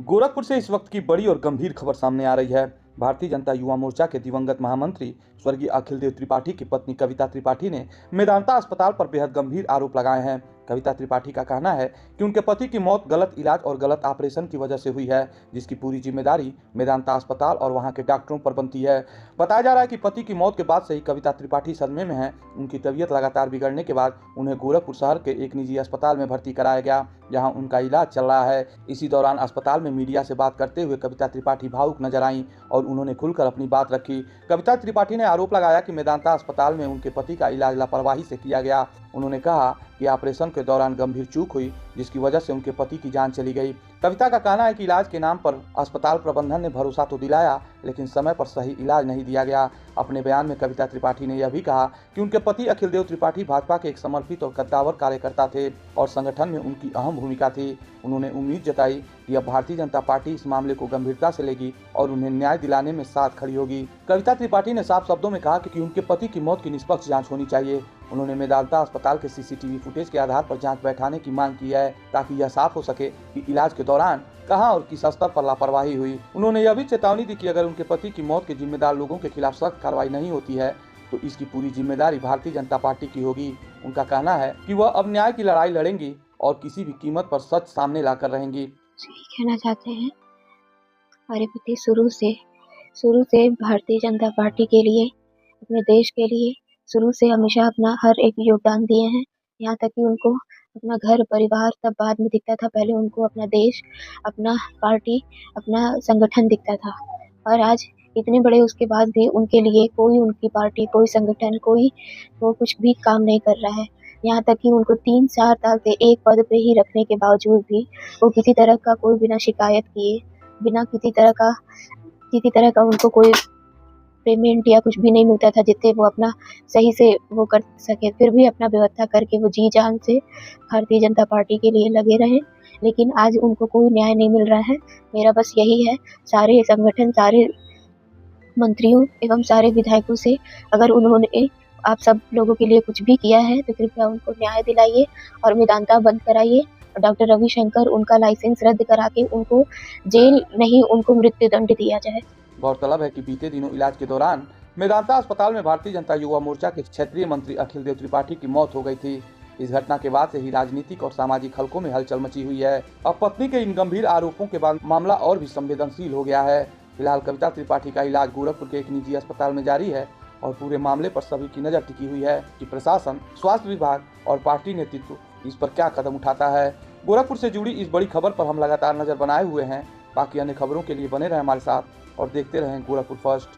गोरखपुर से इस वक्त की बड़ी और गंभीर खबर सामने आ रही है। भारतीय जनता युवा मोर्चा के दिवंगत महामंत्री स्वर्गीय अखिल देव त्रिपाठी की पत्नी कविता त्रिपाठी ने मेदांता अस्पताल पर बेहद गंभीर आरोप लगाए हैं। कविता त्रिपाठी का कहना है कि उनके पति की मौत गलत इलाज और गलत ऑपरेशन की वजह से हुई है, जिसकी पूरी जिम्मेदारी मेदांता अस्पताल और वहां के डॉक्टरों पर बनती है। बताया जा रहा है कि पति की मौत के बाद से ही कविता त्रिपाठी सदमे में हैं। उनकी तबीयत लगातार बिगड़ने के बाद उन्हें गोरखपुर शहर के एक निजी अस्पताल में भर्ती कराया गया, जहां उनका इलाज चल रहा है। इसी दौरान अस्पताल में मीडिया से बात करते हुए कविता त्रिपाठी भावुक नजर आईं और उन्होंने खुलकर अपनी बात रखी। कविता त्रिपाठी ने आरोप लगाया कि मेदांता अस्पताल में उनके पति का इलाज लापरवाही से किया गया। उन्होंने कहा कि ऑपरेशन के दौरान गंभीर चूक हुई, जिसकी वजह से उनके पति की जान चली गई। कविता का कहना है कि इलाज के नाम पर अस्पताल प्रबंधन ने भरोसा तो दिलाया, लेकिन समय पर सही इलाज नहीं दिया गया। अपने बयान में कविता त्रिपाठी ने यह भी कहा कि उनके पति अखिल देव त्रिपाठी भाजपा के एक समर्पित और कद्दावर कार्यकर्ता थे और संगठन में उनकी अहम भूमिका थी। उन्होंने उम्मीद जताई कि अब भारतीय जनता पार्टी इस मामले को गंभीरता से लेगी और उन्हें न्याय दिलाने में साथ खड़ी होगी। कविता त्रिपाठी ने साफ शब्दों में कहा कि उनके पति की मौत की निष्पक्ष जांच होनी चाहिए। उन्होंने मेदांता अस्पताल के सीसीटीवी फुटेज के आधार पर जांच बैठाने की मांग की है, ताकि यह साफ हो सके कि इलाज के दौरान कहां और किस स्तर पर लापरवाही हुई। उन्होंने यह भी चेतावनी दी कि अगर उनके पति की मौत के जिम्मेदार लोगों के खिलाफ सख्त कार्रवाई नहीं होती है तो इसकी पूरी जिम्मेदारी भारतीय जनता पार्टी की होगी। उनका कहना है कि वह अब न्याय की लड़ाई लड़ेंगी और किसी भी कीमत पर सच सामने लाकर रहेंगी। कहना चाहते हैं, हमारे पति शुरू से भारतीय जनता पार्टी के लिए, अपने देश के लिए शुरू से हमेशा अपना हर एक योगदान दिए हैं। यहाँ तक कि उनको अपना घर परिवार तब बाद में दिखता था, पहले उनको अपना देश, अपना पार्टी, अपना संगठन दिखता था। और आज इतने बड़े उसके बाद भी उनके लिए कोई उनकी पार्टी, कोई संगठन, कोई वो कुछ भी काम नहीं कर रहा है। यहाँ तक कि उनको 3-4 साल से एक पद पे ही रखने के बावजूद भी वो किसी तरह का कोई बिना शिकायत किए, बिना किसी तरह का उनको कोई पेमेंट या कुछ भी नहीं मिलता था जिससे वो अपना सही से वो कर सके, फिर भी अपना व्यवस्था करके वो जी जान से भारतीय जनता पार्टी के लिए लगे रहे। लेकिन आज उनको कोई न्याय नहीं मिल रहा है। मेरा बस यही है, सारे संगठन, सारे मंत्रियों एवं सारे विधायकों से, अगर उन्होंने आप सब लोगों के लिए कुछ भी किया है तो कृपया उनको न्याय दिलाइए और मेदांता बंद कराइए। डॉक्टर रविशंकर, उनका लाइसेंस रद्द करा के उनको जेल नहीं, उनको मृत्युदंड दिया जाए। गौरतलब है कि बीते दिनों इलाज के दौरान मेदांता अस्पताल में भारतीय जनता युवा मोर्चा के क्षेत्रीय मंत्री अखिल देव त्रिपाठी की मौत हो गई थी। इस घटना के बाद से ही राजनीतिक और सामाजिक हलकों में हलचल मची हुई है। अब पत्नी के इन गंभीर आरोपों के बाद मामला और भी संवेदनशील हो गया है। फिलहाल कविता त्रिपाठी का इलाज गोरखपुर के एक निजी अस्पताल में जारी है और पूरे मामले पर सभी की नजर टिकी हुई है कि प्रशासन, स्वास्थ्य विभाग और पार्टी नेतृत्व इस पर क्या कदम उठाता है। गोरखपुर से जुड़ी इस बड़ी खबर पर हम लगातार नजर बनाए हुए हैं। बाकी अन्य खबरों के लिए बने रहें हमारे साथ और देखते रहें गोरखपुर फर्स्ट।